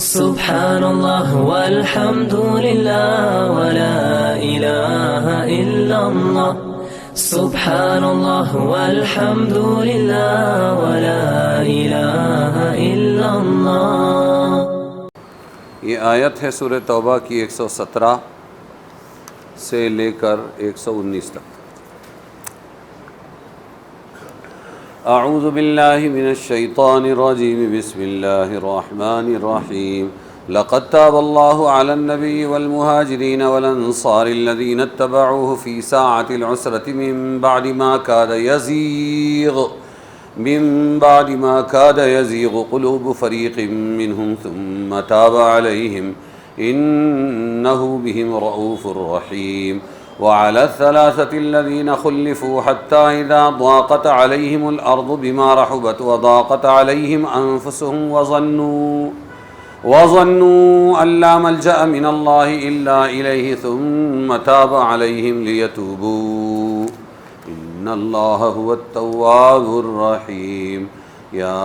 سبحان اللہ والحمد للہ ولا الہ الا اللہ سبحان اللہ والحمد للہ ولا الہ الا اللہ۔ یہ آیت ہے سورہ توبہ کی 117 سے لے کر 119 تک۔ اعوذ باللہ من الشیطان الرجیم، بسم اللہ الرحمن الرحیم۔ لقد تاب اللہ علی النبی والمہاجرین والانصار الذین اتبعوه فی ساعة العسرة من بعد ما كاد يزيغ قلوب فريق منهم ثم تاب عليهم إنه بهم رؤوف رحيم۔ وعلى الثلاثة الذين خلفوا حتى إذا ضاقت عليهم الأرض بما رحبت وضاقت عليهم أنفسهم وظنوا أن لا ملجأ من الله إلا إليه ثم تاب عليهم ليتوبوا إن الله هو التواب الرحيم۔ يا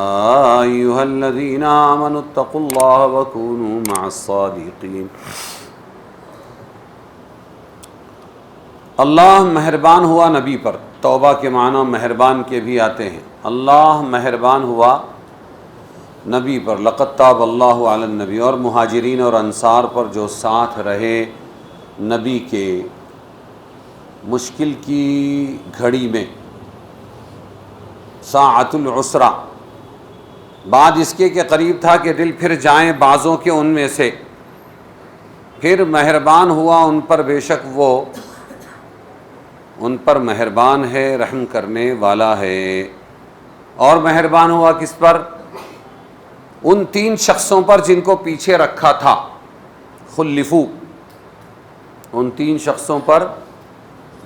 أيها الذين آمنوا اتقوا الله وكونوا مع الصادقين۔ اللہ مہربان ہوا نبی پر۔ توبہ کے معنی مہربان کے بھی آتے ہیں۔ اللہ مہربان ہوا نبی پر۔ لقد تاب اللہ علی النبی، اور مہاجرین اور انصار پر جو ساتھ رہے نبی کے مشکل کی گھڑی میں، ساعۃ العسرہ، بعد اس کے قریب تھا کہ دل پھر جائیں بعضوں کے ان میں سے، پھر مہربان ہوا ان پر، بے شک وہ ان پر مہربان ہے، رحم کرنے والا ہے۔ اور مہربان ہوا کس پر؟ ان 3 شخصوں پر جن کو پیچھے رکھا تھا۔ خلفو، ان 3 شخصوں پر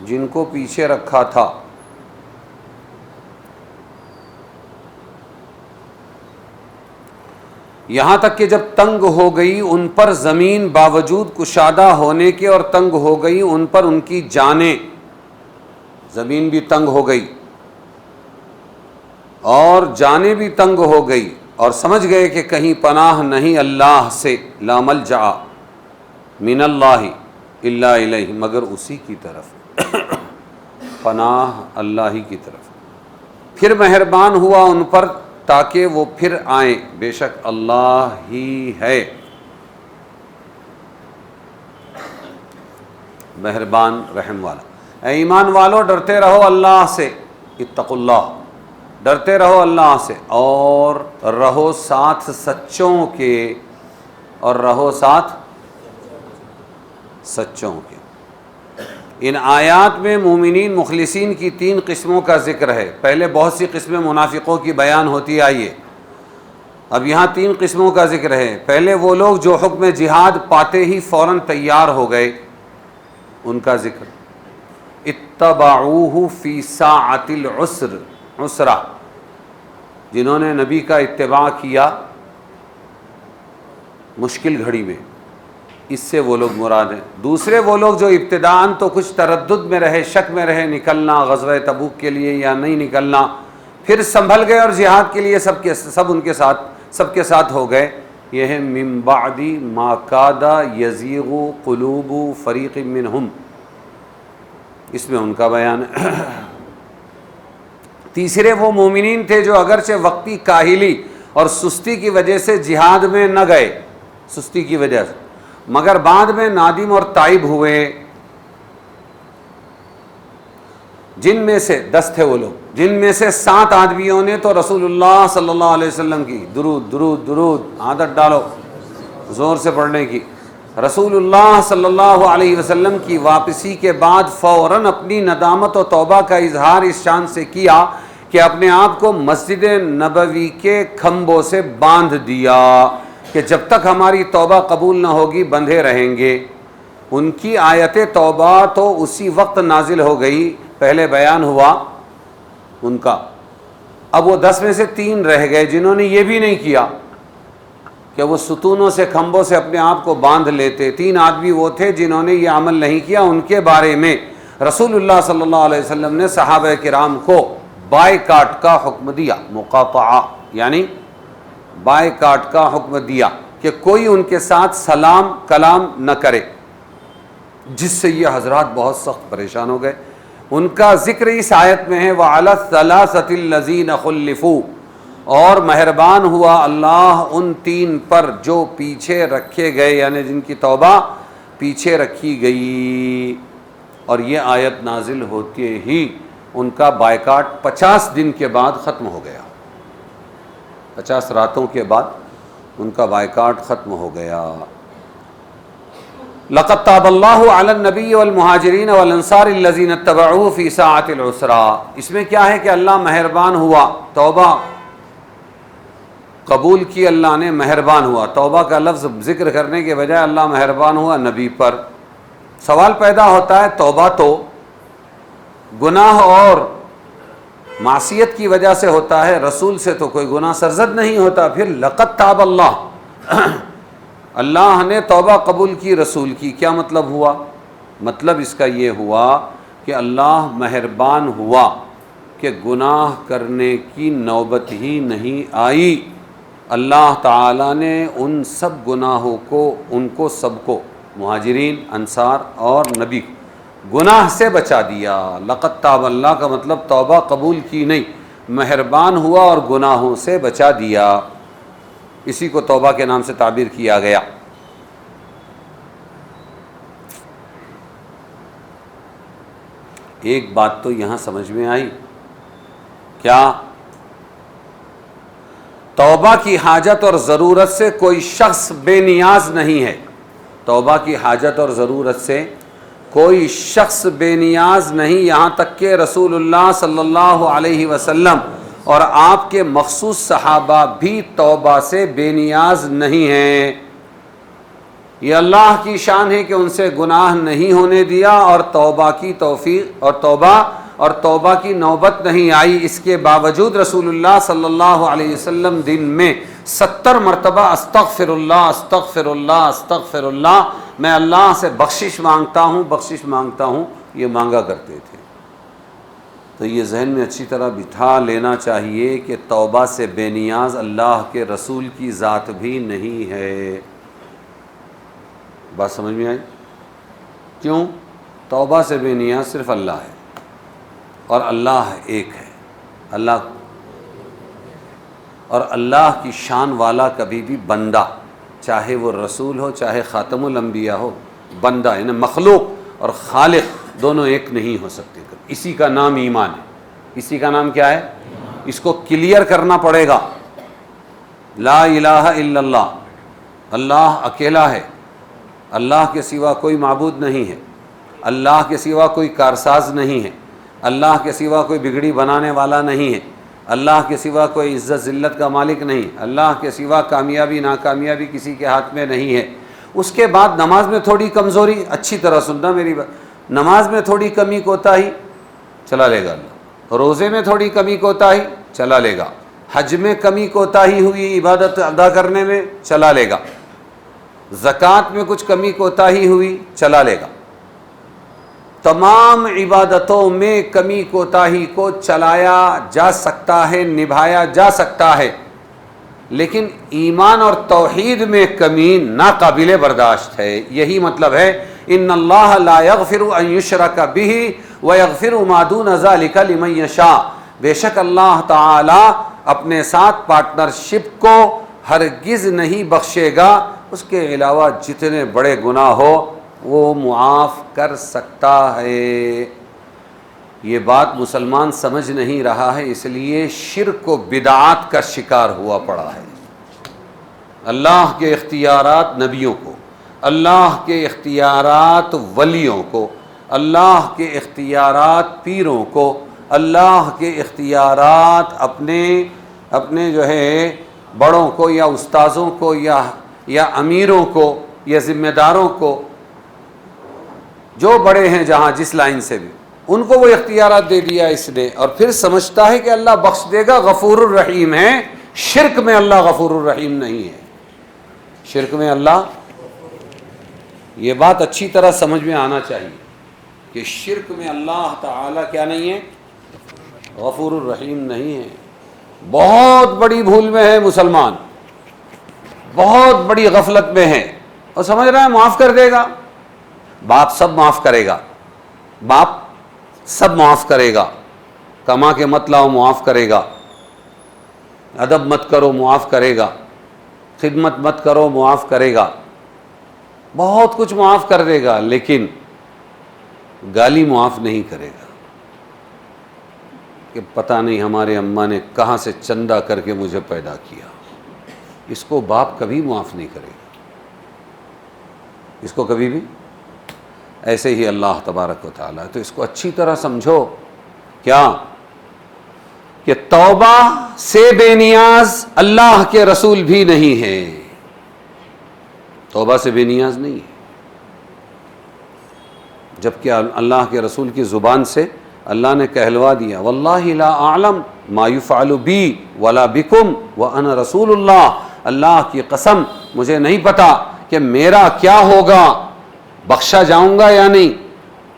جن کو پیچھے رکھا تھا۔ یہاں تک کہ جب تنگ ہو گئی ان پر زمین، باوجود کشادہ ہونے کے اور تنگ ہو گئی ان پر ان کی جانیں، زمین بھی تنگ ہو گئی اور جانیں بھی تنگ ہو گئی، اور سمجھ گئے کہ کہیں پناہ نہیں اللہ سے، لا ملجأ من اللہ الا الیہ، مگر اسی کی طرف، پناہ اللہ ہی کی طرف۔ پھر مہربان ہوا ان پر تاکہ وہ پھر آئیں، بے شک اللہ ہی ہے مہربان رحم والا۔ اے ایمان والو، ڈرتے رہو اللہ سے، اتقوا اللہ، ڈرتے رہو اللہ سے، اور رہو ساتھ سچوں کے، اور رہو ساتھ سچوں کے۔ ان آیات میں مومنین مخلصین کی 3 قسموں کا ذکر ہے۔ پہلے بہت سی قسمیں منافقوں کی بیان ہوتی آئی ہے، اب یہاں 3 قسموں کا ذکر ہے۔ پہلے وہ لوگ جو حکم جہاد پاتے ہی فوراً تیار ہو گئے، ان کا ذکر۔ اتبعوہ فی ساعۃ العسرہ، جنہوں نے نبی کا اتباع کیا مشکل گھڑی میں، اس سے وہ لوگ مراد ہیں۔ دوسرے وہ لوگ جو ابتداءً تو کچھ تردد میں رہے، شک میں رہے، نکلنا غزوہ تبوک کے لیے یا نہیں نکلنا، پھر سنبھل گئے اور جہاد کے لیے سب کے ساتھ ہو گئے۔ یہ ہے من بعد ما کاد یزیغ قلوب فریق منہم، اس میں ان کا بیان ہے۔ تیسرے وہ مومنین تھے جو اگرچہ وقتی کاہلی اور سستی کی وجہ سے جہاد میں نہ گئے، سستی کی وجہ سے، مگر بعد میں نادم اور تائب ہوئے۔ جن میں سے 10 تھے وہ لوگ، جن میں سے 7 آدمیوں نے تو رسول اللہ صلی اللہ علیہ وسلم کی درود درود درود عادت ڈالو زور سے پڑھنے کی، رسول اللہ صلی اللہ علیہ وسلم کی واپسی کے بعد فوراً اپنی ندامت و توبہ کا اظہار اس شان سے کیا کہ اپنے آپ کو مسجد نبوی کے کھمبوں سے باندھ دیا کہ جب تک ہماری توبہ قبول نہ ہوگی بندھے رہیں گے۔ ان کی آیت توبہ تو اسی وقت نازل ہو گئی، پہلے بیان ہوا ان کا۔ اب وہ 10 میں سے 3 رہ گئے جنہوں نے یہ بھی نہیں کیا کہ وہ ستونوں سے، کھمبوں سے اپنے آپ کو باندھ لیتے۔ 3 آدمی وہ تھے جنہوں نے یہ عمل نہیں کیا۔ ان کے بارے میں رسول اللہ صلی اللہ علیہ وسلم نے صحابہ کرام کو بائیکاٹ کا حکم دیا، مقاطعہ یعنی بائیکاٹ کا حکم دیا کہ کوئی ان کے ساتھ سلام کلام نہ کرے، جس سے یہ حضرات بہت سخت پریشان ہو گئے۔ ان کا ذکر اس آیت میں ہے وَعَلَى الثَّلَاثَةِ الَّذِينَ خُلِّفُوا، اور مہربان ہوا اللہ ان 3 پر جو پیچھے رکھے گئے، یعنی جن کی توبہ پیچھے رکھی گئی۔ اور یہ آیت نازل ہوتے ہی ان کا بائیکاٹ 50 دن کے بعد ختم ہو گیا، 50 راتوں کے بعد ان کا بائیکاٹ ختم ہو گیا۔ لقد تاب اللہ علی النبی والمہاجرین والانصار الذین اتبعوه فی ساعۃ العسرا، اس میں کیا ہے کہ اللہ مہربان ہوا، توبہ قبول کی اللہ نے، مہربان ہوا۔ توبہ کا لفظ ذکر کرنے کے بجائے اللہ مہربان ہوا نبی پر۔ سوال پیدا ہوتا ہے توبہ تو گناہ اور معصیت کی وجہ سے ہوتا ہے، رسول سے تو کوئی گناہ سرزد نہیں ہوتا، پھر لقد تاب اللہ اللہ نے توبہ قبول کی رسول کی، کیا مطلب ہوا؟ مطلب اس کا یہ ہوا کہ اللہ مہربان ہوا کہ گناہ کرنے کی نوبت ہی نہیں آئی۔ اللہ تعالیٰ نے ان سب گناہوں کو، ان کو سب کو، مہاجرین، انصار اور نبی گناہ سے بچا دیا۔ لقد تاب اللہ کا مطلب توبہ قبول کی نہیں، مہربان ہوا اور گناہوں سے بچا دیا، اسی کو توبہ کے نام سے تعبیر کیا گیا۔ ایک بات تو یہاں سمجھ میں آئی، کیا؟ توبہ کی حاجت اور ضرورت سے کوئی شخص بے نیاز نہیں ہے، توبہ کی حاجت اور ضرورت سے کوئی شخص بے نیاز نہیں، یہاں تک کہ رسول اللہ صلی اللہ علیہ وسلم اور آپ کے مخصوص صحابہ بھی توبہ سے بے نیاز نہیں ہیں۔ یہ اللہ کی شان ہے کہ ان سے گناہ نہیں ہونے دیا اور توبہ کی توفیق اور توبہ کی نوبت نہیں آئی۔ اس کے باوجود رسول اللہ صلی اللہ علیہ وسلم دن میں 70 مرتبہ استغفر اللہ استغفر اللہ استغفر اللہ، میں اللہ سے بخشش مانگتا ہوں، یہ مانگا کرتے تھے۔ تو یہ ذہن میں اچھی طرح بٹھا لینا چاہیے کہ توبہ سے بے نیاز اللہ کے رسول کی ذات بھی نہیں ہے۔ بات سمجھ میں آئی؟ کیوں؟ توبہ سے بے نیاز صرف اللہ ہے، اور اللہ ایک ہے، اللہ کی شان والا کبھی بھی بندہ، چاہے وہ رسول ہو چاہے خاتم الانبیاء ہو، بندہ یعنی مخلوق اور خالق دونوں ایک نہیں ہو سکتے۔ اسی کا نام ایمان ہے۔ اسی کا نام کیا ہے؟ اس کو کلیئر کرنا پڑے گا۔ لا الہ الا اللہ، اللہ اکیلا ہے، اللہ کے سوا کوئی معبود نہیں ہے، اللہ کے سوا کوئی کارساز نہیں ہے، اللہ کے سوا کوئی بگڑی بنانے والا نہیں ہے، اللہ کے سوا کوئی عزت ذلت کا مالک نہیں، اللہ کے سوا کامیابی ناکامیابی کسی کے ہاتھ میں نہیں ہے۔ اس کے بعد نماز میں تھوڑی کمزوری، اچھی طرح سننا میری بات، نماز میں تھوڑی کمی کوتاہی چلا لے گا اللہ، روزے میں تھوڑی کمی کوتاہی چلا لے گا، حج میں کمی کوتاہی ہوئی عبادت ادا کرنے میں چلا لے گا، زکوٰۃ میں کچھ کمی کوتاہی ہوئی چلا لے گا، تمام عبادتوں میں کمی کوتاہی کو چلایا جا سکتا ہے، نبھایا جا سکتا ہے، لیکن ایمان اور توحید میں کمی ناقابل برداشت ہے۔ یہی مطلب ہے ان اللہ لا یغفر ان یشرک بہ ویغفر ما دون ذلک لمن یشاء، بے شک اللہ تعالی اپنے ساتھ پارٹنرشپ کو ہرگز نہیں بخشے گا، اس کے علاوہ جتنے بڑے گناہ ہو وہ معاف کر سکتا ہے۔ یہ بات مسلمان سمجھ نہیں رہا ہے، اس لیے شرک و بدعات کا شکار ہوا پڑا ہے۔ اللہ کے اختیارات نبیوں کو، اللہ کے اختیارات ولیوں کو، اللہ کے اختیارات پیروں کو، اللہ کے اختیارات اپنے جو ہے بڑوں کو یا استاذوں کو یا امیروں کو یا ذمہ داروں کو، جو بڑے ہیں جہاں جس لائن سے بھی، ان کو وہ اختیارات دے دیا اس نے، اور پھر سمجھتا ہے کہ اللہ بخش دے گا، غفور الرحیم ہے۔ شرک میں اللہ غفور الرحیم نہیں ہے، شرک میں اللہ، یہ بات اچھی طرح سمجھ میں آنا چاہیے کہ شرک میں اللہ تعالیٰ کیا نہیں ہے؟ غفور الرحیم نہیں ہے۔ بہت بڑی بھول میں ہے مسلمان، بہت بڑی غفلت میں ہے اور سمجھ رہا ہے معاف کر دے گا. باپ سب معاف کرے گا, باپ سب معاف کرے گا, کما کے مت لاؤ معاف کرے گا, ادب مت کرو معاف کرے گا, خدمت مت کرو معاف کرے گا, بہت کچھ معاف کر دے گا, لیکن گالی معاف نہیں کرے گا کہ پتہ نہیں ہمارے اماں نے کہاں سے چندہ کر کے مجھے پیدا کیا. اس کو باپ کبھی معاف نہیں کرے گا, اس کو کبھی بھی. ایسے ہی اللہ تبارک و تعالیٰ. تو اس کو اچھی طرح سمجھو کیا کہ توبہ سے بے نیاز اللہ کے رسول بھی نہیں ہے, توبہ سے بے نیاز نہیں ہے, جبکہ اللہ کے رسول کی زبان سے اللہ نے کہلوا دیا واللہ لا اعلم ما یفعل بی ولا بکم وانا رسول اللہ. اللہ کی قسم مجھے نہیں پتا کہ میرا کیا ہوگا, بخشا جاؤں گا یا نہیں,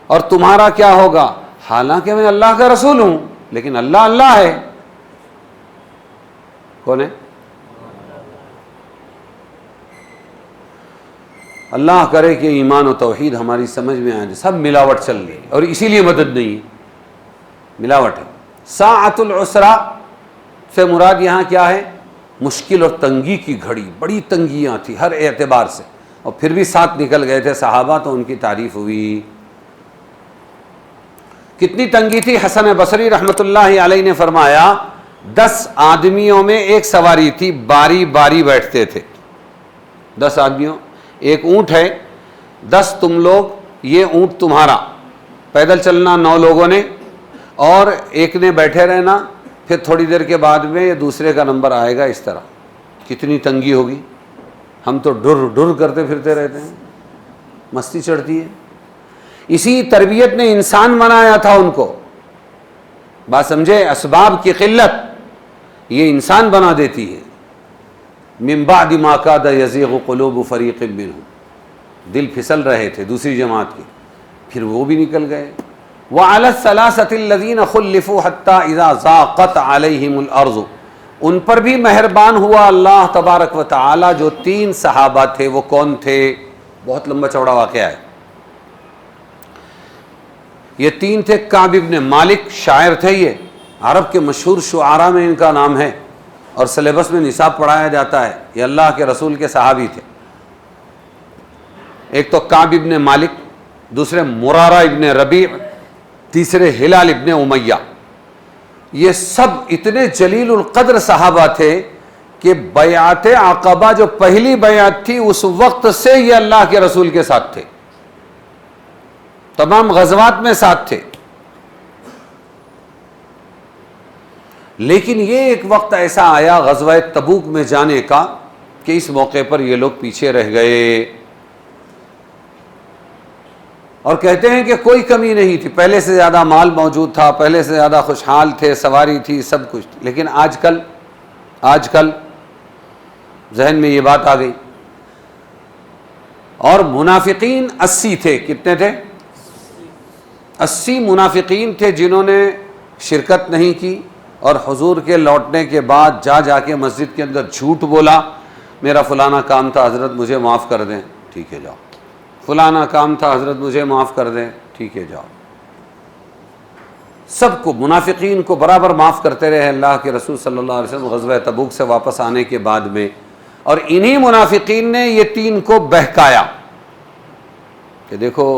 اور تمہارا کیا ہوگا, حالانکہ میں اللہ کا رسول ہوں, لیکن اللہ اللہ ہے. کون ہے؟ اللہ کرے کہ ایمان و توحید ہماری سمجھ میں آ جائے. سب ملاوٹ چل رہی ہے اور اسی لیے مدد نہیں ہے, ملاوٹ ہے. ساعۃ العسرہ سے مراد یہاں کیا ہے؟ مشکل اور تنگی کی گھڑی, بڑی تنگیاں تھی ہر اعتبار سے, اور پھر بھی ساتھ نکل گئے تھے صحابہ, تو ان کی تعریف ہوئی. کتنی تنگی تھی؟ حسن بصری رحمۃ اللہ علیہ نے فرمایا 10 آدمیوں میں ایک سواری تھی, باری باری بیٹھتے تھے. 10 آدمیوں, ایک اونٹ ہے, 10 تم لوگ, یہ اونٹ تمہارا, پیدل چلنا 9 لوگوں نے, اور ایک نے بیٹھے رہنا, پھر تھوڑی دیر کے بعد میں یہ دوسرے کا نمبر آئے گا. اس طرح کتنی تنگی ہوگی. ہم تو ڈر ڈر کرتے پھرتے رہتے ہیں, مستی چڑھتی ہے. اسی تربیت نے انسان بنایا تھا ان کو. بات سمجھے؟ اسباب کی قلت یہ انسان بنا دیتی ہے. من بعد ما کاد یزیغ قلوب فریق منہم, دل پھسل رہے تھے دوسری جماعت کے, پھر وہ بھی نکل گئے. وعلی الثلاثۃ الذین خلفوا حتی اذا ضاقت علیہم الارض, ان پر بھی مہربان ہوا اللہ تبارک و تعالی. جو 3 صحابہ تھے وہ کون تھے؟ بہت لمبا چوڑا واقعہ ہے. یہ 3 تھے. کعب ابن مالک, شاعر تھے, یہ عرب کے مشہور شعراء میں ان کا نام ہے, اور سلیبس میں نصاب پڑھایا جاتا ہے. یہ اللہ کے رسول کے صحابی تھے. ایک تو کعب ابن مالک, دوسرے مرارہ ابن ربیع, تیسرے ہلال ابن امیہ. یہ سب اتنے جلیل القدر صحابہ تھے کہ بیعت عقبہ جو پہلی بیعت تھی اس وقت سے یہ اللہ کے رسول کے ساتھ تھے, تمام غزوات میں ساتھ تھے. لیکن یہ ایک وقت ایسا آیا غزوہ تبوک میں جانے کا کہ اس موقع پر یہ لوگ پیچھے رہ گئے, اور کہتے ہیں کہ کوئی کمی نہیں تھی, پہلے سے زیادہ مال موجود تھا, پہلے سے زیادہ خوشحال تھے, سواری تھی, سب کچھ. لیکن آج کل ذہن میں یہ بات آ گئی. اور منافقین 80 تھے. کتنے تھے؟ 80 منافقین تھے جنہوں نے شرکت نہیں کی, اور حضور کے لوٹنے کے بعد جا کے مسجد کے اندر جھوٹ بولا. میرا فلانا کام تھا حضرت مجھے معاف کر دیں, ٹھیک ہے جاؤ. فلانا کام تھا حضرت مجھے معاف کر دیں, ٹھیک ہے جاؤ. سب کو, منافقین کو برابر معاف کرتے رہے اللہ کے رسول صلی اللہ علیہ وسلم غزوہ تبوک سے واپس آنے کے بعد میں. اور انہی منافقین نے یہ 3 کو بہکایا کہ دیکھو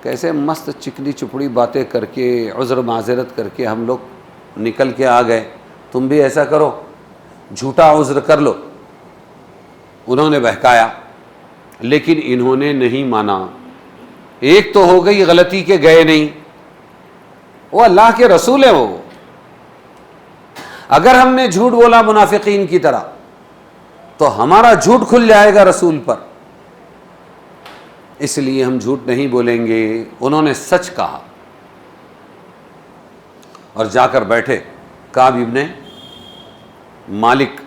کیسے مست چکنی چپڑی باتیں کر کے, عذر معذرت کر کے ہم لوگ نکل کے آ گئے, تم بھی ایسا کرو, جھوٹا عذر کر لو. انہوں نے بہکایا, لیکن انہوں نے نہیں مانا. ایک تو ہو گئی غلطی کے گئے نہیں, وہ اللہ کے رسول ہیں. وہ اگر ہم نے جھوٹ بولا منافقین کی طرح تو ہمارا جھوٹ کھل جائے گا رسول پر, اس لیے ہم جھوٹ نہیں بولیں گے. انہوں نے سچ کہا اور جا کر بیٹھے. کعب ابن مالک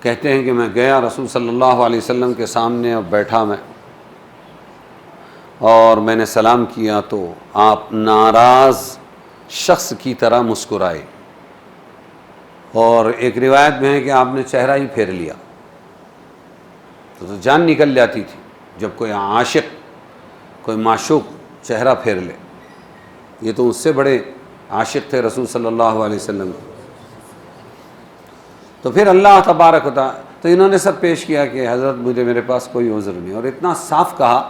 کہتے ہیں کہ میں گیا رسول صلی اللہ علیہ وسلم کے سامنے اور بیٹھا میں, اور میں نے سلام کیا تو آپ ناراض شخص کی طرح مسکرائے, اور ایک روایت میں ہے کہ آپ نے چہرہ ہی پھیر لیا. تو جان نکل جاتی تھی جب کوئی عاشق کوئی معشوق چہرہ پھیر لے. یہ تو اس سے بڑے عاشق تھے رسول صلی اللہ علیہ وسلم. تو پھر اللہ تبارک و تعالیٰ تو انہوں نے سب پیش کیا کہ حضرت میرے پاس کوئی عذر نہیں, اور اتنا صاف کہا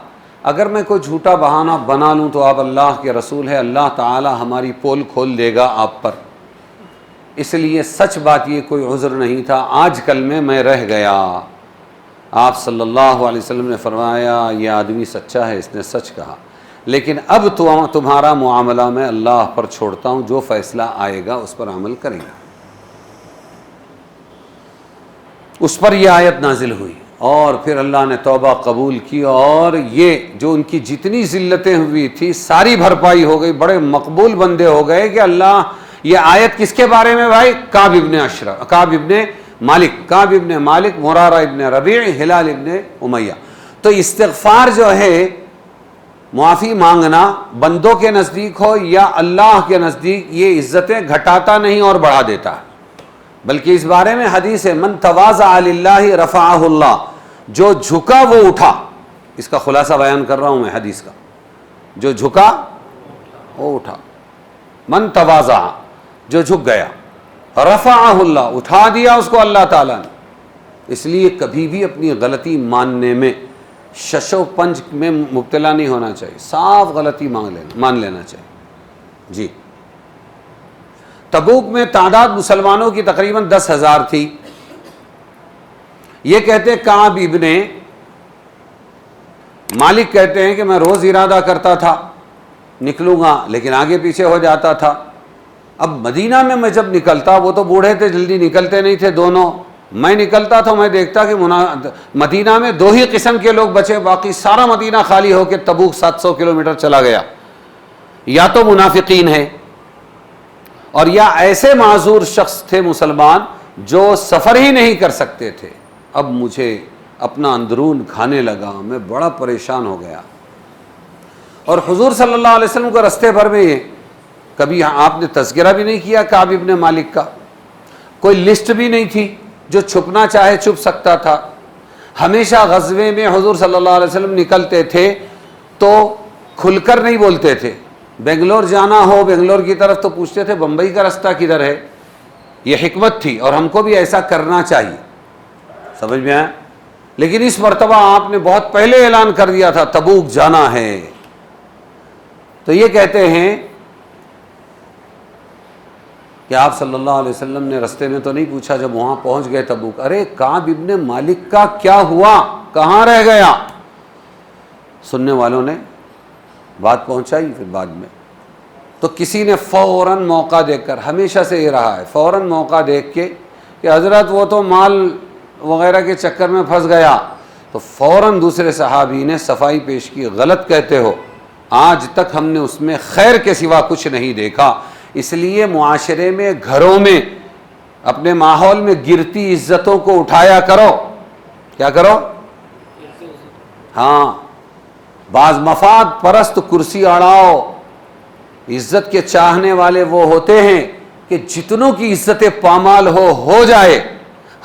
اگر میں کوئی جھوٹا بہانہ بنا لوں تو آپ اللہ کے رسول ہے, اللہ تعالی ہماری پول کھول دے گا آپ پر, اس لیے سچ بات یہ کوئی عذر نہیں تھا, آج کل میں رہ گیا. آپ صلی اللہ علیہ وسلم نے فرمایا یہ آدمی سچا ہے, اس نے سچ کہا, لیکن اب تمہارا معاملہ میں اللہ پر چھوڑتا ہوں, جو فیصلہ آئے گا اس پر عمل کریں گے. اس پر یہ آیت نازل ہوئی اور پھر اللہ نے توبہ قبول کی, اور یہ جو ان کی جتنی ذلتیں ہوئی تھی ساری بھرپائی ہو گئی, بڑے مقبول بندے ہو گئے. کہ اللہ یہ آیت کس کے بارے میں بھائی؟ کعب ابن اشرف, کعب ابن مالک, مرارہ ابن ربیع, ہلال ابن امیہ. تو استغفار جو ہے, معافی مانگنا, بندوں کے نزدیک ہو یا اللہ کے نزدیک, یہ عزتیں گھٹاتا نہیں اور بڑھا دیتا ہے. بلکہ اس بارے میں حدیث ہے من تواضع للہ رفعہ اللہ, جو جھکا وہ اٹھا. اس کا خلاصہ بیان کر رہا ہوں میں حدیث کا, جو جھکا وہ اٹھا. من تواضع, جو جھک گیا, رفعہ اللہ, اٹھا دیا اس کو اللہ تعالیٰ نے. اس لیے کبھی بھی اپنی غلطی ماننے میں شش و پنج میں مبتلا نہیں ہونا چاہیے, صاف غلطی مان لینا چاہیے. جی, تبوک میں تعداد مسلمانوں کی تقریباً 10,000 تھی. یہ کہتے کعب ابن مالک کہتے ہیں کہ میں روز ارادہ کرتا تھا نکلوں گا, لیکن آگے پیچھے ہو جاتا تھا. اب مدینہ میں جب نکلتا, وہ تو بوڑھے تھے, جلدی نکلتے نہیں تھے دونوں, میں نکلتا تو میں دیکھتا کہ مدینہ میں 2 ہی قسم کے لوگ بچے, باقی سارا مدینہ خالی ہو کے تبوک 700 کلومیٹر چلا گیا. یا تو منافقین ہے, اور یا ایسے معذور شخص تھے مسلمان جو سفر ہی نہیں کر سکتے تھے. اب مجھے اپنا اندرون کھانے لگا, میں بڑا پریشان ہو گیا. اور حضور صلی اللہ علیہ وسلم کو رستے بھر میں کبھی آپ نے تذکرہ بھی نہیں کیا کعب ابن مالک کا, کوئی لسٹ بھی نہیں تھی, جو چھپنا چاہے چھپ سکتا تھا. ہمیشہ غزوے میں حضور صلی اللہ علیہ وسلم نکلتے تھے تو کھل کر نہیں بولتے تھے. بنگلور جانا ہو بنگلور کی طرف تو پوچھتے تھے بمبئی کا رستہ کدھر ہے. یہ حکمت تھی, اور ہم کو بھی ایسا کرنا چاہیے. سمجھ میں آیا؟ لیکن اس مرتبہ آپ نے بہت پہلے اعلان کر دیا تھا تبوک جانا ہے. تو یہ کہتے ہیں کہ آپ صلی اللہ علیہ وسلم نے رستے میں تو نہیں پوچھا, جب وہاں پہنچ گئے تبوک, ارے کعب ابن مالک کا کیا ہوا, کہاں رہ گیا؟ سننے والوں نے بات پہنچائی پھر بعد میں. تو کسی نے فوراً موقع دیکھ کر, ہمیشہ سے یہ رہا ہے, فوراً موقع دیکھ کے کہ حضرت وہ تو مال وغیرہ کے چکر میں پھنس گیا, تو فوراً دوسرے صحابی نے صفائی پیش کی, غلط کہتے ہو, آج تک ہم نے اس میں خیر کے سوا کچھ نہیں دیکھا. اس لیے معاشرے میں, گھروں میں, اپنے ماحول میں گرتی عزتوں کو اٹھایا کرو. کیا کرو؟ ہاں, بعض مفاد پرست کرسی اڑاؤ. عزت کے چاہنے والے وہ ہوتے ہیں کہ جتنوں کی عزت پامال ہو جائے,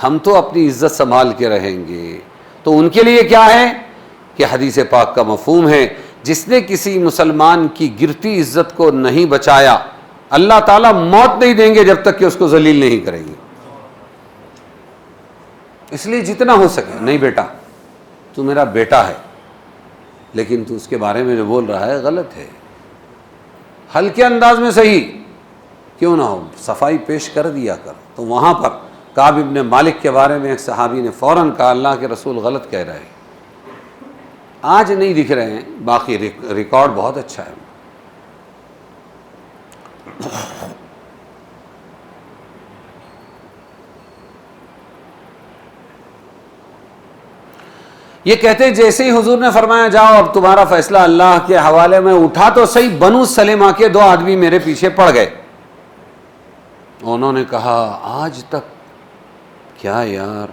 ہم تو اپنی عزت سنبھال کے رہیں گے. تو ان کے لیے کیا ہے کہ حدیث پاک کا مفہوم ہے, جس نے کسی مسلمان کی گرتی عزت کو نہیں بچایا, اللہ تعالیٰ موت نہیں دیں گے جب تک کہ اس کو ذلیل نہیں کریں گے. اس لیے جتنا ہو سکے, نہیں بیٹا تو میرا بیٹا ہے, لیکن تو اس کے بارے میں جو بول رہا ہے غلط ہے, ہلکے انداز میں صحیح کیوں نہ ہو, صفائی پیش کر دیا کر. تو وہاں پر کعب ابن مالک کے بارے میں ایک صحابی نے فوراً کہا اللہ کے رسول غلط کہہ رہے ہیں. آج نہیں دکھ رہے ہیں, باقی ریکارڈ بہت اچھا ہے. یہ کہتے ہیں جیسے ہی حضور نے فرمایا جاؤ اب تمہارا فیصلہ اللہ کے حوالے میں, اٹھا تو صحیح, بنو سلمہ کے 2 آدمی میرے پیچھے پڑ گئے. انہوں نے کہا آج تک کیا یار,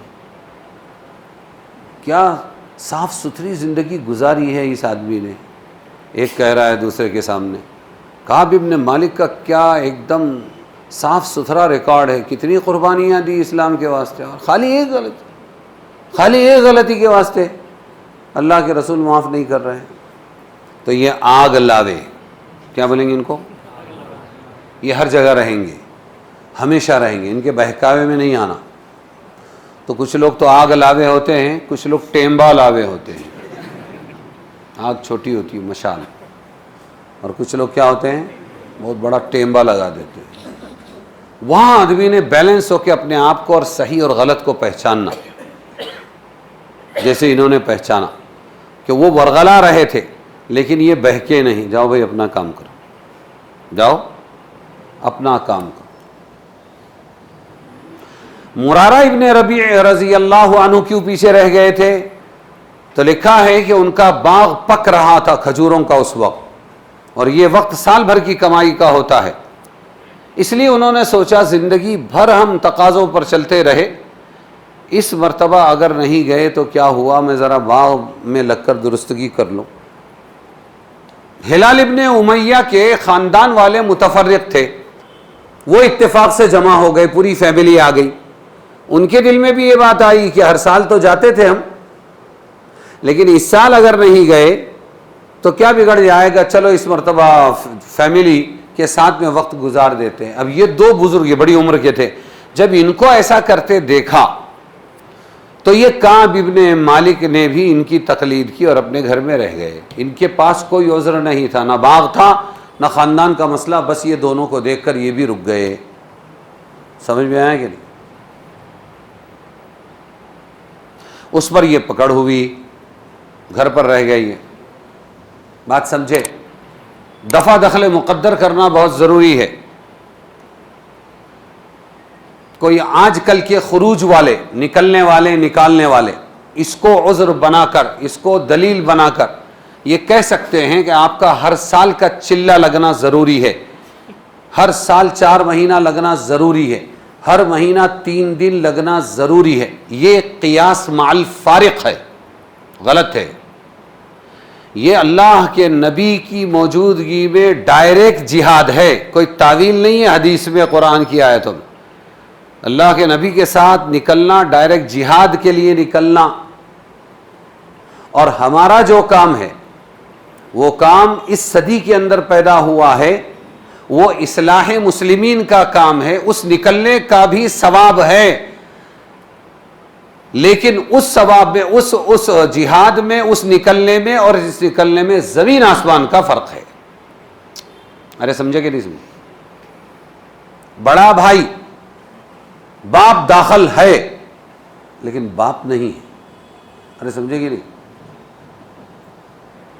کیا صاف ستھری زندگی گزاری ہے اس آدمی نے. ایک کہہ رہا ہے دوسرے کے سامنے, کعب ابن مالک کا کیا ایک دم صاف ستھرا ریکارڈ ہے, کتنی قربانیاں دی اسلام کے واسطے, اور خالی ایک غلط, خالی ایک غلطی کے واسطے اللہ کے رسول معاف نہیں کر رہے ہیں. تو یہ آگ لاوے، کیا بولیں گے ان کو؟ یہ ہر جگہ رہیں گے، ہمیشہ رہیں گے، ان کے بہکاوے میں نہیں آنا. تو کچھ لوگ تو آگ لاوے ہوتے ہیں، کچھ لوگ ٹیمبا لاوے ہوتے ہیں. آگ چھوٹی ہوتی ہے مشال، اور کچھ لوگ کیا ہوتے ہیں؟ بہت بڑا ٹیمبا لگا دیتے ہیں. وہاں آدمی نے بیلنس ہو کے اپنے آپ کو اور صحیح اور غلط کو پہچاننا، جیسے انہوں نے پہچانا کہ وہ ورغلا رہے تھے لیکن یہ بہکے نہیں. جاؤ بھائی اپنا کام کرو، جاؤ اپنا کام کرو. مرارہ ابن ربیع رضی اللہ عنہ کیوں پیچھے رہ گئے تھے؟ تو لکھا ہے کہ ان کا باغ پک رہا تھا کھجوروں کا اس وقت، اور یہ وقت سال بھر کی کمائی کا ہوتا ہے. اس لیے انہوں نے سوچا زندگی بھر ہم تقاضوں پر چلتے رہے، اس مرتبہ اگر نہیں گئے تو کیا ہوا، میں ذرا باغ میں لگ کر درستگی کر لوں. ہلال ابن امیہ کے خاندان والے متفرق تھے، وہ اتفاق سے جمع ہو گئے، پوری فیملی آ گئی. ان کے دل میں بھی یہ بات آئی کہ ہر سال تو جاتے تھے ہم، لیکن اس سال اگر نہیں گئے تو کیا بگڑ جائے گا، چلو اس مرتبہ فیملی کے ساتھ میں وقت گزار دیتے ہیں. اب یہ دو بزرگ، یہ بڑی عمر کے تھے، جب ان کو ایسا کرتے دیکھا تو یہ کعب ابن مالک نے بھی ان کی تقلید کی اور اپنے گھر میں رہ گئے. ان کے پاس کوئی عذر نہیں تھا، نہ باغ تھا نہ خاندان کا مسئلہ، بس یہ دونوں کو دیکھ کر یہ بھی رک گئے. سمجھ میں آیا کہ نہیں؟ اس پر یہ پکڑ ہوئی، گھر پر رہ گئی ہے. بات سمجھے؟ دفع دخل مقدر کرنا بہت ضروری ہے. کوئی آج کل کے خروج والے، نکلنے والے، نکالنے والے، اس کو عذر بنا کر، اس کو دلیل بنا کر یہ کہہ سکتے ہیں کہ آپ کا ہر سال کا چلہ لگنا ضروری ہے، ہر سال 4 مہینہ لگنا ضروری ہے، ہر مہینہ 3 دن لگنا ضروری ہے. یہ قیاس مع الفارق ہے، غلط ہے. یہ اللہ کے نبی کی موجودگی میں ڈائریکٹ جہاد ہے، کوئی تعویل نہیں ہے حدیث میں، قرآن کی آیتوں میں. اللہ کے نبی کے ساتھ نکلنا، ڈائریکٹ جہاد کے لیے نکلنا. اور ہمارا جو کام ہے وہ کام اس صدی کے اندر پیدا ہوا ہے، وہ اصلاح مسلمین کا کام ہے. اس نکلنے کا بھی ثواب ہے، لیکن اس ثواب میں، اس جہاد میں، اس نکلنے میں اور اس نکلنے میں زمین آسمان کا فرق ہے. ارے سمجھے کہ نہیں سمجھے؟ بڑا بھائی باپ داخل ہے لیکن باپ نہیں ہے. ارے سمجھے کہ نہیں؟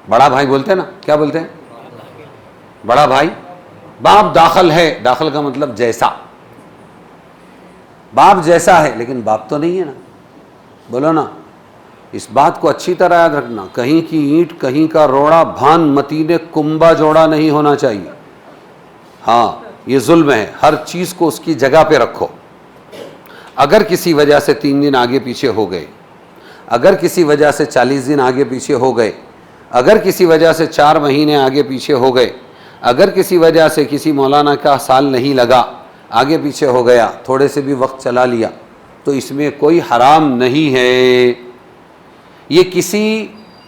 بڑا بھائی بولتے ہیں نا، کیا بولتے ہیں؟ بڑا بھائی، باپ داخل ہے. داخل کا مطلب جیسا، باپ جیسا ہے لیکن باپ تو نہیں ہے نا. بولو نا. اس بات کو اچھی طرح یاد رکھنا، کہیں کی اینٹ کہیں کا روڑا، بھان متین کنبا جوڑا نہیں ہونا چاہیے. ہاں یہ ظلم ہے. ہر چیز کو اس کی جگہ پہ رکھو. اگر کسی وجہ سے 3 دن آگے پیچھے ہو گئے، اگر کسی وجہ سے 40 دن آگے پیچھے ہو گئے، اگر کسی وجہ سے 4 مہینے آگے پیچھے ہو گئے، اگر کسی وجہ سے کسی مولانا کا سال نہیں لگا، آگے پیچھے ہو گیا، تھوڑے سے بھی وقت چلا لیا، تو اس میں کوئی حرام نہیں ہے. یہ کسی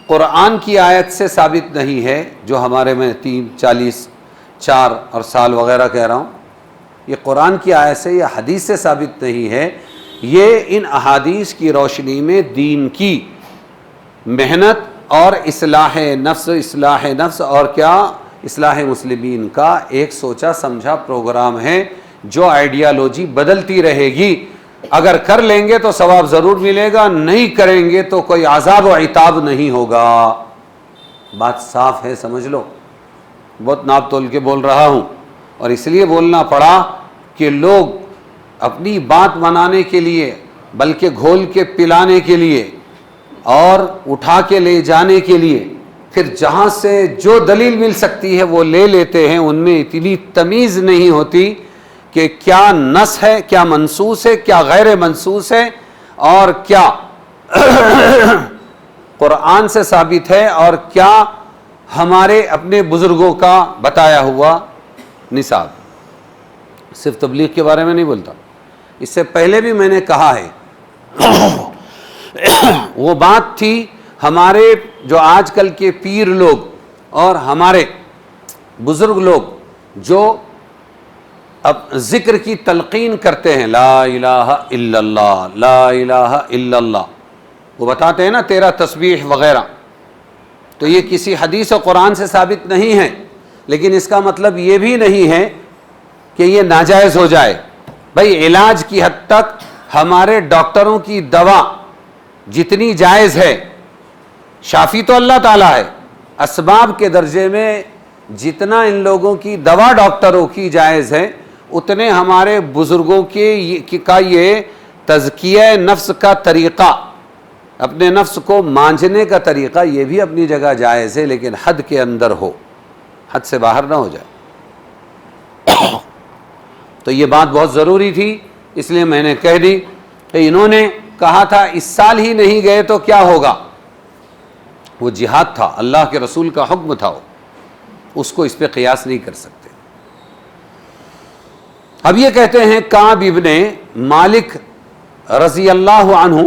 قرآن کی آیت سے ثابت نہیں ہے جو ہمارے میں 3، 40، 4 اور سال وغیرہ کہہ رہا ہوں. یہ قرآن کی آیت سے یا حدیث سے ثابت نہیں ہے. یہ ان احادیث کی روشنی میں دین کی محنت اور اصلاح نفس اور کیا اصلاح مسلمین کا ایک سوچا سمجھا پروگرام ہے جو آئیڈیالوجی بدلتی رہے گی. اگر کر لیں گے تو ثواب ضرور ملے گا، نہیں کریں گے تو کوئی عذاب و عتاب نہیں ہوگا. بات صاف ہے، سمجھ لو. بہت ناپ تول کے بول رہا ہوں، اور اس لیے بولنا پڑا کہ لوگ اپنی بات منانے کے لیے، بلکہ گھول کے پلانے کے لیے اور اٹھا کے لے جانے کے لیے پھر جہاں سے جو دلیل مل سکتی ہے وہ لے لیتے ہیں. ان میں اتنی تمیز نہیں ہوتی کہ کیا نص ہے، کیا منصوص ہے، کیا غیر منصوص ہے، اور کیا قرآن سے ثابت ہے اور کیا ہمارے اپنے بزرگوں کا بتایا ہوا نصاب. صرف تبلیغ کے بارے میں نہیں بولتا، اس سے پہلے بھی میں نے کہا ہے وہ بات تھی ہمارے جو آج کل کے پیر لوگ اور ہمارے بزرگ لوگ جو اب ذکر کی تلقین کرتے ہیں، لا الہ الا اللہ، لا الہ الا اللہ، وہ بتاتے ہیں نا 13 تسبیح وغیرہ، تو یہ کسی حدیث و قرآن سے ثابت نہیں ہے، لیکن اس کا مطلب یہ بھی نہیں ہے کہ یہ ناجائز ہو جائے۔ بھائی علاج کی حد تک ہمارے ڈاکٹروں کی دوا جتنی جائز ہے، شافی تو اللہ تعالیٰ ہے، اسباب کے درجے میں جتنا ان لوگوں کی دوا ڈاکٹروں کی جائز ہے، اتنے ہمارے بزرگوں کا یہ تزکیہ نفس کا طریقہ، اپنے نفس کو مانجنے کا طریقہ، یہ بھی اپنی جگہ جائز ہے، لیکن حد کے اندر ہو، حد سے باہر نہ ہو جائے۔ تو یہ بات بہت ضروری تھی، اس لیے میں نے کہہ دی کہ انہوں نے کہا تھا اس سال ہی نہیں گئے تو کیا ہوگا، وہ جہاد تھا، اللہ کے رسول کا حکم تھا، اس کو اس پہ قیاس نہیں کر سکتے۔ اب یہ کہتے ہیں کعب ابن مالک رضی اللہ عنہ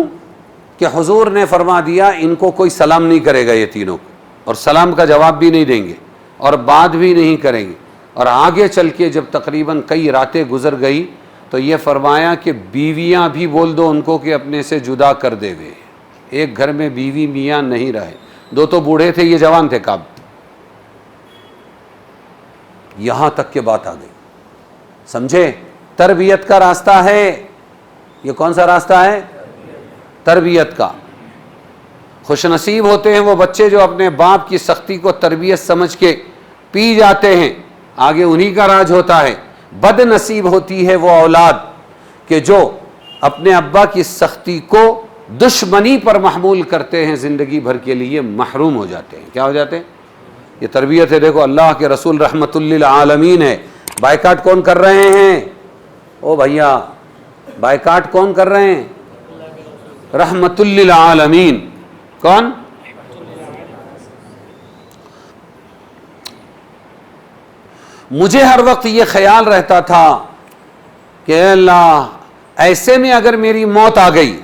کہ حضور نے فرما دیا ان کو کوئی سلام نہیں کرے گا، یہ تینوں کو، اور سلام کا جواب بھی نہیں دیں گے اور بات بھی نہیں کریں گے۔ اور آگے چل کے جب تقریباً کئی راتیں گزر گئی تو یہ فرمایا کہ بیویاں بھی بول دو ان کو کہ اپنے سے جدا کر دے وے، ایک گھر میں بیوی میاں نہیں رہے، دو تو بوڑھے تھے، یہ جوان تھے کعب۔ یہاں تک کہ بات آ گئی، سمجھے؟ تربیت کا راستہ ہے، یہ کون سا راستہ ہے؟ تربیت کا۔ خوش نصیب ہوتے ہیں وہ بچے جو اپنے باپ کی سختی کو تربیت سمجھ کے پی جاتے ہیں، آگے انہی کا راج ہوتا ہے۔ بد نصیب ہوتی ہے وہ اولاد کہ جو اپنے ابا کی سختی کو دشمنی پر محمول کرتے ہیں، زندگی بھر کے لیے محروم ہو جاتے ہیں۔ کیا ہو جاتے ہیں؟ یہ تربیت ہے۔ دیکھو اللہ کے رسول رحمت للعالمین ہے، بائیکاٹ کون کر رہے ہیں؟ او بھیا، بائیکاٹ کون کر رہے ہیں؟ رحمت للعالمین۔ کون؟ مجھے ہر وقت یہ خیال رہتا تھا کہ اے اللہ، ایسے میں اگر میری موت آ گئی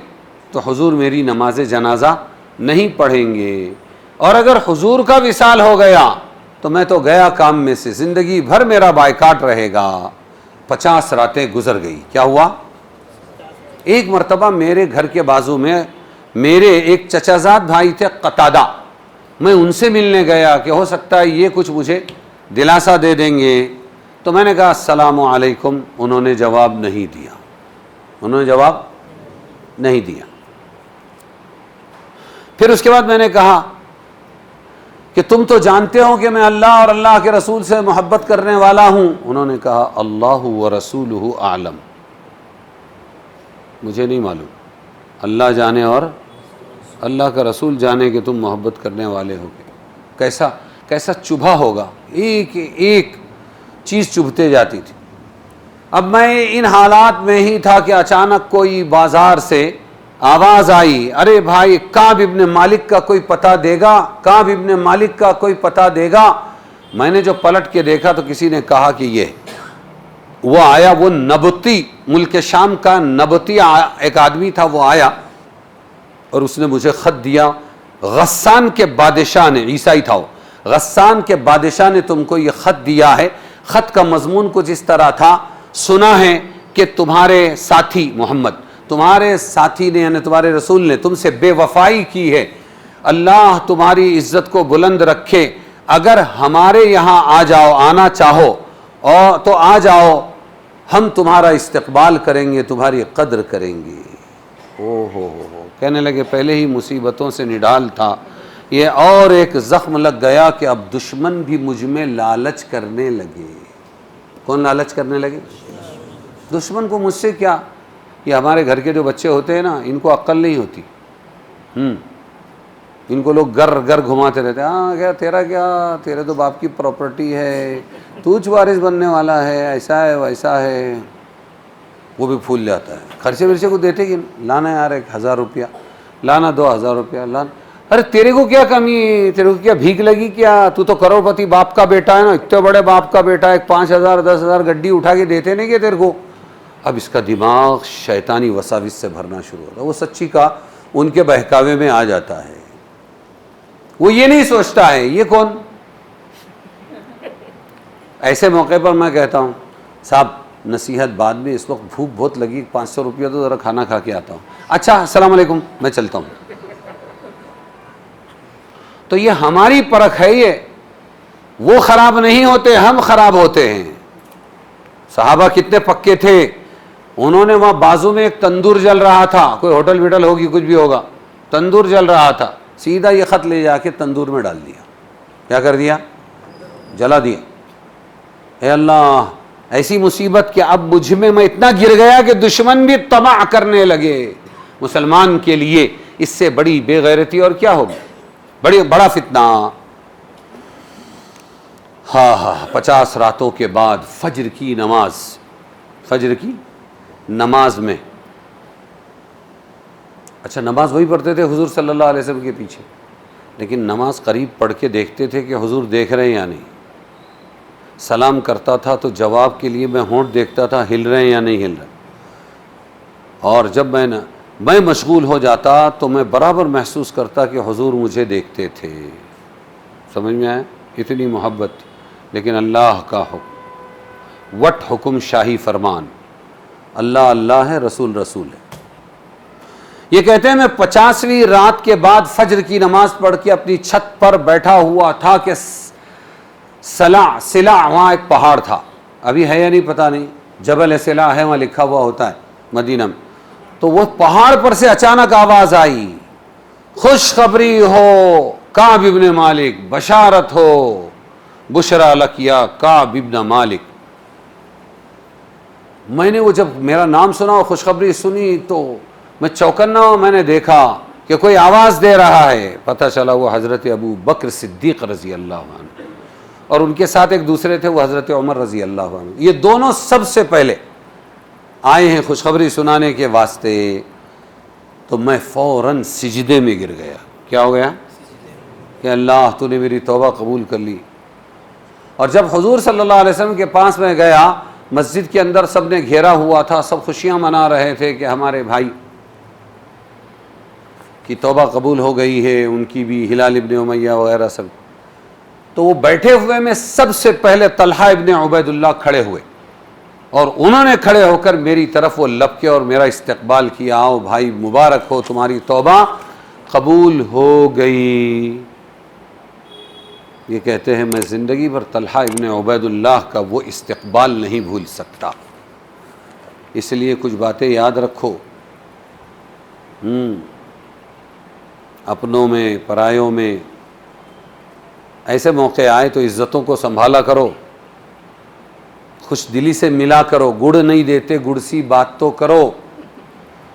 تو حضور میری نماز جنازہ نہیں پڑھیں گے، اور اگر حضور کا وصال ہو گیا تو میں تو گیا کام میں سے، زندگی بھر میرا بائیکاٹ رہے گا۔ 50 راتیں گزر گئی، کیا ہوا؟ ایک مرتبہ میرے گھر کے بازو میں میرے ایک چچا زاد بھائی تھے قتادہ، میں ان سے ملنے گیا کہ ہو سکتا ہے یہ کچھ مجھے دلاسا دے دیں گے، تو میں نے کہا السلام علیکم، انہوں نے جواب نہیں دیا، انہوں نے جواب نہیں دیا۔ پھر اس کے بعد میں نے کہا کہ تم تو جانتے ہو کہ میں اللہ اور اللہ کے رسول سے محبت کرنے والا ہوں۔ انہوں نے کہا اللہ ورسولہ اعلم، مجھے نہیں معلوم، اللہ جانے اور اللہ کا رسول جانے کہ تم محبت کرنے والے ہو۔ کیسا چبھا ہوگا، ایک ایک چیز چبھتے جاتی تھی۔ اب میں ان حالات میں ہی تھا کہ اچانک کوئی بازار سے آواز آئی، ارے بھائی کعب ابن مالک کا کوئی پتہ دے گا، کعب ابن مالک کا کوئی پتہ دے گا۔ میں نے جو پلٹ کے دیکھا تو کسی نے کہا کہ یہ وہ آیا، وہ نبطی، ملک شام کا نبطی ایک آدمی تھا، وہ آیا اور اس نے مجھے خط دیا، غسان کے بادشاہ نے، عیسائی تھا وہ، غسان کے بادشاہ نے تم کو یہ خط دیا ہے۔ خط کا مضمون کچھ اس طرح تھا، سنا ہے کہ تمہارے ساتھی محمد، تمہارے ساتھی نے یعنی تمہارے رسول نے تم سے بے وفائی کی ہے، اللہ تمہاری عزت کو بلند رکھے، اگر ہمارے یہاں آ جاؤ، آنا چاہو اور تو آ جاؤ، ہم تمہارا استقبال کریں گے، تمہاری قدر کریں گے۔ ہو کہنے لگے پہلے ہی مصیبتوں سے نڈال تھا، یہ اور ایک زخم لگ گیا کہ اب دشمن بھی مجھ میں لالچ کرنے لگے۔ کون لالچ کرنے لگے؟ دشمن کو مجھ سے کیا، یہ ہمارے گھر کے جو بچے ہوتے ہیں نا، ان کو عقل نہیں ہوتی، ان کو لوگ گر گر گھماتے رہتے ہیں، ہاں کیا تیرا، کیا تیرے تو باپ کی پراپرٹی ہے، تو وارث بننے والا ہے، ایسا ہے ویسا ہے، وہ بھی پھول جاتا ہے۔ خرچے ورچے کو دیتے کہ لانا یار 1000 روپیہ، لانا 2000 روپیہ، لانا، ارے تیرے کو کیا کمی، تیرے کو کیا بھیک لگی کیا، تو کروڑ پتی باپ کا بیٹا ہے نا، اتنے بڑے باپ کا بیٹا، ایک 5000 10,000 گڈی اٹھا کے دیتے نہیں کہ تیرے کو۔ اب اس کا دماغ شیطانی وساوس سے بھرنا شروع ہوتا ہے۔ وہ سچی کا ان کے بہکاوے میں آ جاتا ہے. وہ یہ نہیں سوچتا ہے یہ کون. ایسے موقع پر میں کہتا ہوں صاحب نصیحت بعد میں، اس وقت بھوک بہت لگی، 500 روپیہ تو ذرا کھانا کھا کے آتا ہوں. اچھا السلام علیکم، میں چلتا ہوں. تو یہ ہماری پرکھ ہے. یہ وہ خراب نہیں ہوتے، ہم خراب ہوتے ہیں. صحابہ کتنے پکے تھے. انہوں نے وہاں بازو میں ایک تندور جل رہا تھا، کوئی ہوٹل ویٹل ہوگی کچھ بھی ہوگا، تندور جل رہا تھا، سیدھا یہ خط لے جا کے تندور میں ڈال دیا. کیا کر دیا؟ جلا دیا. اے اللہ ایسی مصیبت کہ اب مجھ میں اتنا گر گیا کہ دشمن بھی طمع کرنے لگے مسلمان کے لیے. اس سے بڑی بے غیرتی اور کیا ہوگی، بڑا فتنہ. ہاں 50 راتوں کے بعد فجر کی نماز میں، اچھا نماز وہی پڑھتے تھے حضور صلی اللہ علیہ وسلم کے پیچھے، لیکن نماز قریب پڑھ کے دیکھتے تھے کہ حضور دیکھ رہے ہیں یا نہیں. سلام کرتا تھا تو جواب کے لیے میں ہونٹ دیکھتا تھا ہل رہے ہیں یا نہیں ہل رہے. اور جب میں مشغول ہو جاتا تو میں برابر محسوس کرتا کہ حضور مجھے دیکھتے تھے. سمجھ میں آیا؟ اتنی محبت تھی. لیکن اللہ کا حکم، وٹ حکم شاہی فرمان، اللہ اللہ ہے، رسول رسول ہے. یہ کہتے ہیں میں 50ویں رات کے بعد فجر کی نماز پڑھ کے اپنی چھت پر بیٹھا ہوا تھا کہ سلا وہاں ایک پہاڑ تھا، ابھی ہے یا نہیں پتہ نہیں، جبل سلا ہے وہاں لکھا ہوا ہوتا ہے مدینہ میں. تو وہ پہاڑ پر سے اچانک آواز آئی، خوشخبری ہو کعب ابن مالک، بشارت ہو بشرا لک یا کعب ابن مالک. میں نے وہ جب میرا نام سنا اور خوشخبری سنی تو میں چوکنا ہوا. میں نے دیکھا کہ کوئی آواز دے رہا ہے، پتہ چلا وہ حضرت ابو بکر صدیق رضی اللہ عنہ، اور ان کے ساتھ ایک دوسرے تھے وہ حضرت عمر رضی اللہ عنہ. یہ دونوں سب سے پہلے آئے ہیں خوشخبری سنانے کے واسطے. تو میں فوراً سجدے میں گر گیا. کیا ہو گیا؟ کہ اللہ تو نے میری توبہ قبول کر لی. اور جب حضور صلی اللہ علیہ وسلم کے پاس میں گیا، مسجد کے اندر سب نے گھیرا ہوا تھا، سب خوشیاں منا رہے تھے کہ ہمارے بھائی کی توبہ قبول ہو گئی ہے، ان کی بھی، ہلال ابن امیہ وغیرہ سب. تو وہ بیٹھے ہوئے میں سب سے پہلے طلحہ ابن عبید اللہ کھڑے ہوئے، اور انہوں نے کھڑے ہو کر میری طرف وہ لپکے اور میرا استقبال کیا. آؤ بھائی مبارک ہو، تمہاری توبہ قبول ہو گئی. یہ کہتے ہیں میں زندگی بھر طلحہ ابن عبید اللہ کا وہ استقبال نہیں بھول سکتا. اس لیے کچھ باتیں یاد رکھو، اپنوں میں پرایوں میں ایسے موقع آئے تو عزتوں کو سنبھالا کرو، خوش دلی سے ملا کرو. گڑ نہیں دیتے گڑ سی بات تو کرو.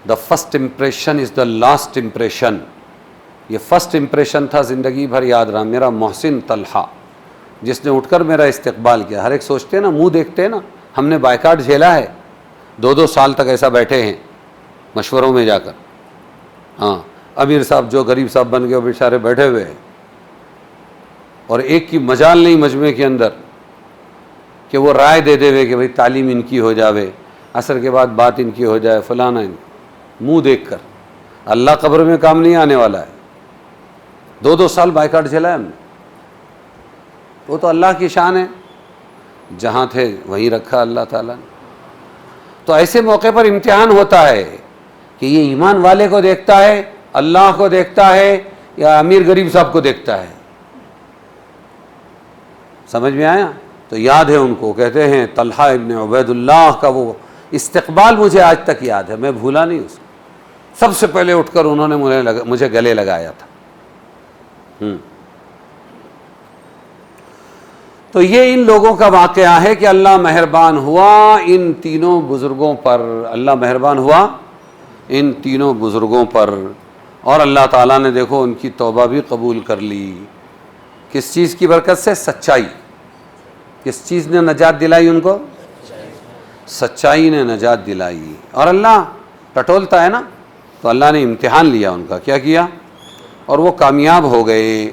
The first impression is the last impression. یہ فرسٹ امپریشن تھا زندگی بھر یاد رہا. میرا محسن طلحہ جس نے اٹھ کر میرا استقبال کیا. ہر ایک سوچتے ہیں نا، منہ دیکھتے ہیں نا، ہم نے بائیکاٹ جھیلا ہے، 2 سال تک ایسا بیٹھے ہیں مشوروں میں جا کر. ہاں امیر صاحب جو غریب صاحب بن گئے وہ بیچارے بیٹھے ہوئے ہیں، اور ایک کی مجال نہیں مجمع کے اندر کہ وہ رائے دے دے ہوئے کہ بھئی تعلیم ان کی ہو جاوے، عصر کے بعد بات ان کی ہو جائے، فلانا. منہ دیکھ کر اللہ قبر میں کام نہیں آنے والا ہے. 2 سال بائیکاٹ جھیلا ہے ہم نے. وہ تو اللہ کی شان ہے، جہاں تھے وہیں رکھا اللہ تعالیٰ نے. تو ایسے موقع پر امتحان ہوتا ہے کہ یہ ایمان والے کو دیکھتا ہے، اللہ کو دیکھتا ہے، یا امیر غریب صاحب کو دیکھتا ہے. سمجھ میں آیا؟ تو یاد ہے ان کو، کہتے ہیں طلحہ ابن عبید اللہ کا وہ استقبال مجھے آج تک یاد ہے، میں بھولا نہیں اس کو. سب سے پہلے اٹھ کر انہوں نے مجھے گلے لگایا تھا. تو یہ ان لوگوں کا واقعہ ہے کہ اللہ مہربان ہوا ان تینوں بزرگوں پر. اللہ مہربان ہوا ان تینوں بزرگوں پر، اور اللہ تعالیٰ نے دیکھو ان کی توبہ بھی قبول کر لی. کس چیز کی برکت سے؟ سچائی. کس چیز نے نجات دلائی ان کو؟ سچائی نے نجات دلائی. اور اللہ ٹٹولتا ہے نا، تو اللہ نے امتحان لیا ان کا. کیا کیا؟ اور وہ کامیاب ہو گئے.